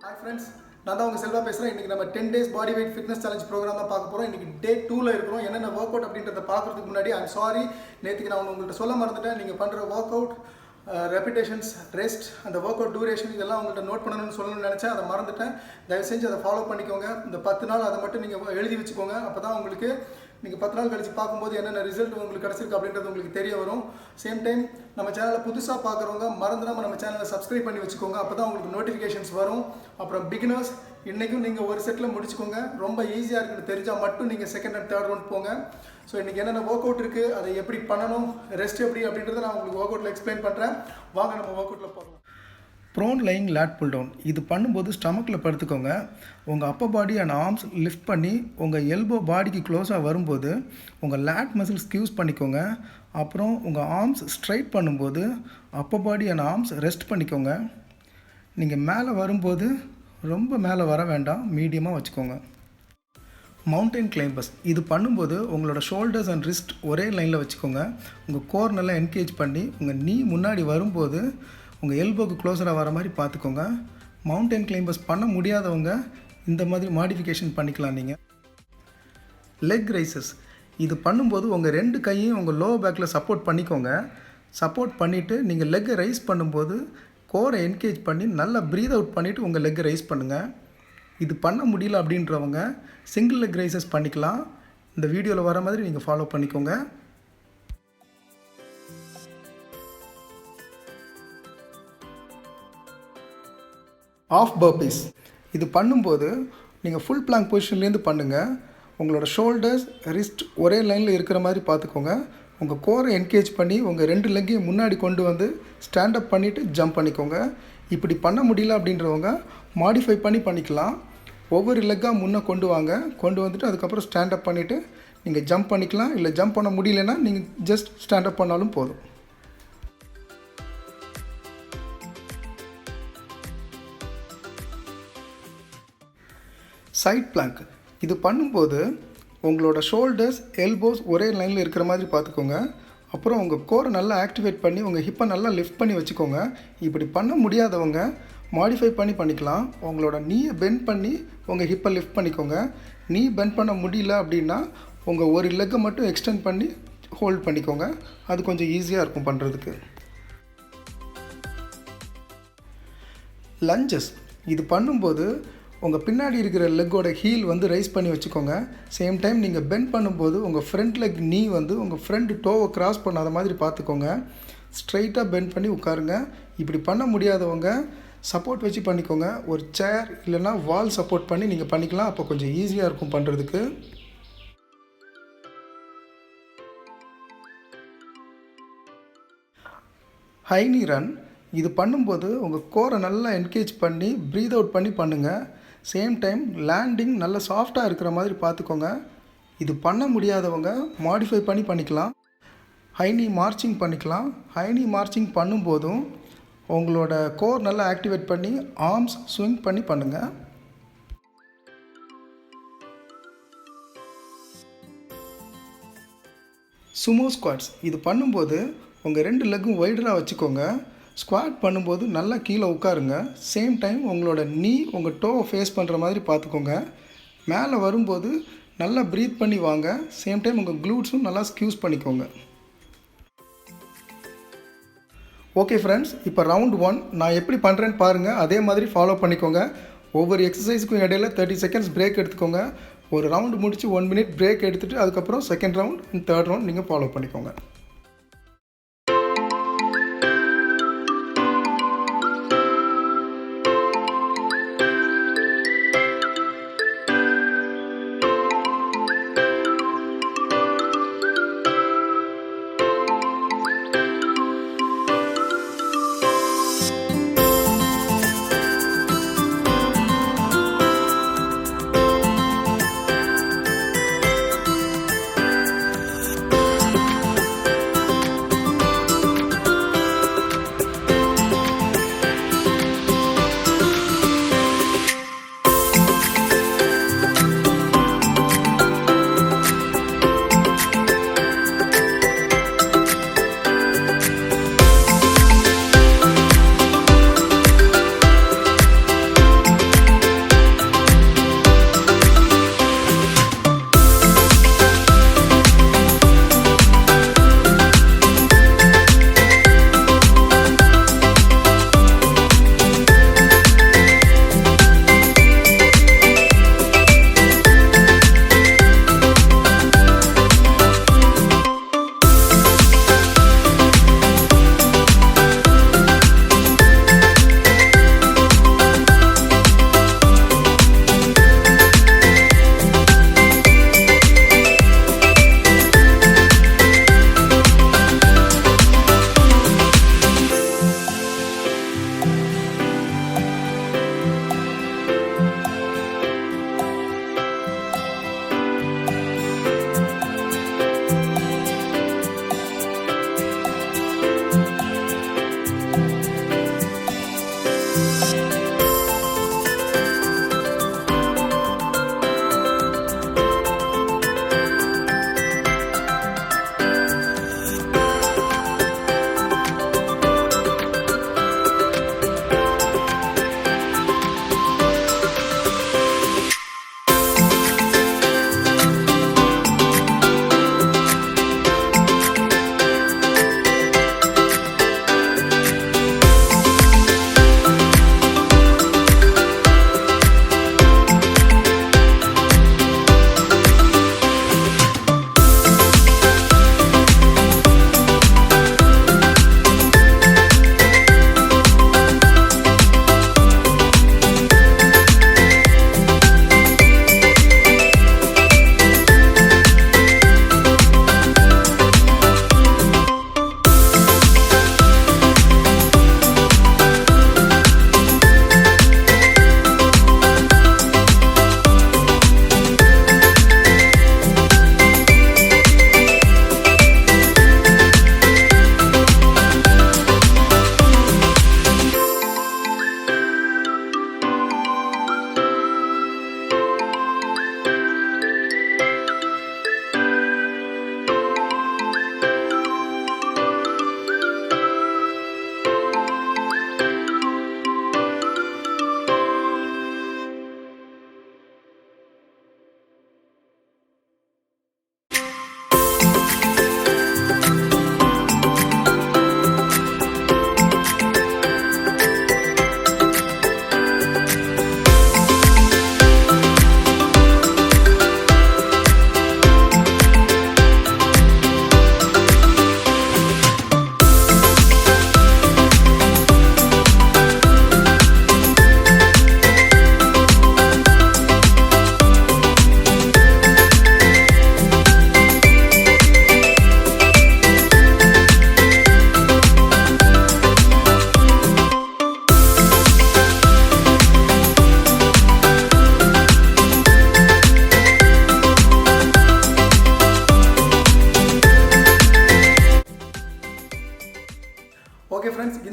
Hi friends, நான் தான் உங்க செல்வா பேசுறேன். இன்னைக்கு நம்ம 10 days Bodyweight Fitness Challenge program தான் பார்க்க போறோம். இன்னைக்கு day 2ல இருக்கோம். என்னென்ன work out அப்படின்றத பார்க்கிறதுக்கு முன்னாடி I'm sorry, நேத்துக்கு நான் உங்கள்ட்ட சொல்ல மறந்துட்டேன். நீங்க பண்ற work out repetitions, rest and the workout duration இதெல்லாம் உங்கள்ட்ட நோட் பண்ணணும்னு சொல்லணும்னு நினைச்சேன். அதை மறந்துட்டேன். தயவு செஞ்சு அதை ஃபாலோ பண்ணிக்கோங்க. இந்த 10 நாள் அதை மட்டும் நீங்க எழுதி வச்சுக்கோங்க. அப்பதான் உங்களுக்கு நீங்க 10 நாள் கழிச்சு பார்க்கும்போது என்னென்ன ரிசல்ட் உங்களுக்கு கிடைச்சிருக்கு அப்படின்றது உங்களுக்கு தெரிய வரும். சேம் டைம் நம்ம சேனலை புதுசா பார்க்குறவங்க மறந்துடாம நம்ம சேனலை சப்ஸ்கிரைப் பண்ணி வச்சுக்கோங்க. அப்பதான் உங்களுக்கு நோட்டிஃபிகேஷன்ஸ் வரும். அப்புறம் பிகினர்ஸ் இன்னைக்கும் நீங்க ஒரு செட்ல முடிச்சுக்கோங்க. ரொம்ப ஈஸியா இருக்குன்னு தெரிஞ்சா மட்டும் நீங்க செகண்ட் அண்ட் தேர்ட் ரவுண்ட் போங்க. ஸோ இன்னைக்கு என்னென்ன ஒர்க் அவுட் இருக்கு, அதை எப்படி பண்ணணும், ரெஸ்ட் எப்படி அப்படின்றத நான் உங்களுக்கு ஒர்க் அவுட்ல எக்ஸ்பிளைன் பண்றேன். வாங்க நம்ம ஒர்க் அவுட்ல போகலாம். Prone lying lat pull down இது பண்ணும்போது ஸ்டமக்கில் படுத்துக்கோங்க. உங்கள் upper body and arms lift பண்ணி உங்கள் எல்போ பாடிக்கு க்ளோஸாக வரும்போது உங்கள் லேட் மசில் ஸ்கியூஸ் பண்ணிக்கோங்க. அப்புறம் உங்கள் ஆர்ம்ஸ் ஸ்ட்ரைட் பண்ணும்போது upper body and arms rest பண்ணிக்கோங்க. நீங்கள் மேலே வரும்போது ரொம்ப மேலே வர வேண்டாம், மீடியமாக வச்சுக்கோங்க. மவுண்டைன் கிளைம்பர்ஸ் இது பண்ணும்போது உங்களோட ஷோல்டர்ஸ் அண்ட் ரிஸ்ட் ஒரே லைனில் வச்சுக்கோங்க. உங்கள் கோர் நல்லா என்கேஜ் பண்ணி உங்கள் நீ முன்னாடி வரும்போது உங்கள் எல்போக்கு க்ளோஸராக வர மாதிரி பார்த்துக்கோங்க. மவுண்டைன் கிளைம்பர்ஸ் பண்ண முடியாதவங்க இந்த மாதிரி மாடிஃபிகேஷன் பண்ணிக்கலாம். நீங்கள் லெக் ரைசஸ் இது பண்ணும்போது உங்கள் 2 கையும் உங்கள் லோ பேக்கில் சப்போர்ட் பண்ணிக்கோங்க. சப்போர்ட் பண்ணிவிட்டு நீங்கள் லெக்கை ரைஸ் பண்ணும்போது கோரை என்கேஜ் பண்ணி நல்லா ப்ரீத் அவுட் பண்ணிவிட்டு உங்கள் லெக்கை ரைஸ் பண்ணுங்கள். இது பண்ண முடியல அப்படின்றவங்க சிங்கிள் லெக் ரைசஸ் பண்ணிக்கலாம். இந்த வீடியோவில் வர மாதிரி நீங்கள் ஃபாலோ பண்ணிக்கோங்க. ஆஃப் பர்பீஸ் இது பண்ணும்போது நீங்கள் ஃபுல் பிளாங்க் பொசிஷன்லேருந்து பண்ணுங்கள். உங்களோட ஷோல்டர்ஸ் ரிஸ்ட் ஒரே லைனில் இருக்கிற மாதிரி பார்த்துக்கோங்க. உங்கள் கோரை என்கேஜ் பண்ணி உங்கள் 2 லெக்கையும் முன்னாடி கொண்டு வந்து ஸ்டாண்டப் பண்ணிவிட்டு ஜம்ப் பண்ணிக்கோங்க. இப்படி பண்ண முடியல அப்படின்றவங்க மாடிஃபை பண்ணிக்கலாம். ஒவ்வொரு லெக்காக முன்னே கொண்டு வாங்க. கொண்டு வந்துட்டு அதுக்கப்புறம் ஸ்டாண்டப் பண்ணிவிட்டு நீங்கள் ஜம்ப் பண்ணிக்கலாம். இல்லை ஜம்ப் பண்ண முடியலன்னா நீங்கள் ஜஸ்ட் ஸ்டாண்டப் பண்ணாலும் போதும். சைட் பிளாங்க் இது பண்ணும்போது உங்களோட ஷோல்டர்ஸ் எல்போஸ் ஒரே லைனில் இருக்கிற மாதிரி பார்த்துக்கோங்க. அப்புறம் உங்கள் கோரை நல்லா ஆக்டிவேட் பண்ணி உங்கள் ஹிப்பை நல்லா லிஃப்ட் பண்ணி வச்சுக்கோங்க. இப்படி பண்ண முடியாதவங்க மாடிஃபை பண்ணிக்கலாம். உங்களோட நீயை பெண்ட் பண்ணி உங்கள் ஹிப்பை லிஃப்ட் பண்ணிக்கோங்க. நீ பெண்ட் பண்ண முடியல அப்படின்னா உங்கள் ஒரு லெக்கை மட்டும் எக்ஸ்டெண்ட் பண்ணி ஹோல்ட் பண்ணிக்கோங்க. அது கொஞ்சம் ஈஸியாக இருக்கும் பண்ணுறதுக்கு. லஞ்சஸ் இது பண்ணும்போது உங்கள் பின்னாடி இருக்கிற லெக்கோட ஹீல் வந்து ரைஸ் பண்ணி வச்சுக்கோங்க. சேம் டைம் நீங்கள் பெண்ட் பண்ணும்போது உங்கள் ஃப்ரண்ட் லெக் நீ வந்து உங்கள் ஃப்ரண்ட் டோவை கிராஸ் பண்ணாத மாதிரி பார்த்துக்கோங்க. ஸ்ட்ரைட்டாக பெண்ட் பண்ணி உட்காருங்க. இப்படி பண்ண முடியாதவங்க சப்போர்ட் வச்சு பண்ணிக்கோங்க. ஒரு சேர் இல்லைன்னா வால் சப்போர்ட் பண்ணி நீங்கள் பண்ணிக்கலாம். அப்போ கொஞ்சம் ஈஸியாக இருக்கும் பண்ணுறதுக்கு. ஹை நீ ரன் இது பண்ணும்போது உங்கள் கோரை நல்லா என்கேஜ் பண்ணி ப்ரீத் அவுட் பண்ணி பண்ணுங்கள். சேம் டைம் லேண்டிங் நல்லா சாஃப்டாக இருக்கிற மாதிரி பார்த்துக்கோங்க. இது பண்ண முடியாதவங்க மாடிஃபை பண்ணிக்கலாம். ஹை நீ மார்ச்சிங் பண்ணிக்கலாம். ஹை நீ மார்ச்சிங் பண்ணும்போதும் உங்களோட கோர் நல்லா ஆக்டிவேட் பண்ணி ஆர்ம்ஸ் ஸ்விங் பண்ணி பண்ணுங்கள். சுமோ ஸ்குவாட்ஸ் இது பண்ணும்போது உங்கள் 2 லெக்கும் வைடராக வச்சுக்கோங்க. ஸ்குவாட் பண்ணும்போது நல்லா கீழே உட்காருங்க. சேம் டைம் உங்களோட நீ உங்கள் டோவை ஃபேஸ் பண்ணுற மாதிரி பார்த்துக்கோங்க. மேலே வரும்போது நல்லா ப்ரீத் பண்ணி வாங்க. சேம் டைம் உங்கள் க்ளூட்ஸும் நல்லா ஸ்கியூஸ் பண்ணிக்கோங்க. ஓகே ஃப்ரெண்ட்ஸ், இப்போ ரவுண்ட் 1 நான் எப்படி பண்ணுறேன்னு பாருங்கள். அதே மாதிரி ஃபாலோ பண்ணிக்கோங்க. ஒவ்வொரு எக்ஸசைஸுக்கும் இடையில 30 செகண்ட்ஸ் பிரேக் எடுத்துக்கோங்க. ஒரு ரவுண்டு முடித்து 1 மினிட் பிரேக் எடுத்துகிட்டு அதுக்கப்புறம் second round and third round நீங்கள் ஃபாலோ பண்ணிக்கோங்க.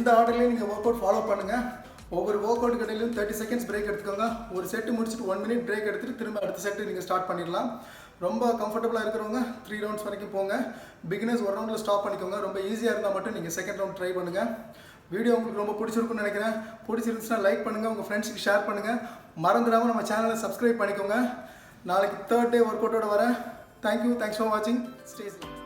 இந்த ஆர்டர்லேயே நீங்கள் ஒர்க் அவுட் ஃபாலோ பண்ணுங்கள். ஒவ்வொரு ஒர்க் அவுட் கடையிலும் 30 செகண்ட்ஸ் பிரேக் எடுத்துக்கோங்க. ஒரு செட்டு முடிச்சுட்டு 1 மினிட் பிரேக் எடுத்துகிட்டு திரும்ப அடுத்த செட்டு நீங்கள் ஸ்டார்ட் பண்ணிடலாம். ரொம்ப கம்ஃபர்டபுளாக இருக்கிறவங்க 3 ரவுண்ட்ஸ் வரைக்கும் போங்க. பிகினர்ஸ் ஒரு ரவுண்டில் ஸ்டாப் பண்ணிக்கோங்க. ரொம்ப ஈஸியாக இருந்தால் மட்டும் நீங்கள் செகண்ட் ரவுண்ட் ட்ரை பண்ணுங்கள். வீடியோ உங்களுக்கு ரொம்ப பிடிச்சிருக்குன்னு நினைக்கிறேன். பிடிச்சிருந்துச்சுன்னா லைக் பண்ணுங்கள், உங்கள் ஃப்ரெண்ட்ஸுக்கு ஷேர் பண்ணுங்கள். மறந்துடாமல் நம்ம சேனலை சப்ஸ்கிரைப் பண்ணிக்கோங்க. நாளைக்கு 3rd டே ஒர்க் அவுட்டோட வரேன். தேங்க்யூ, தேங்க்ஸ் ஃபார் வாட்சிங். Stay safe.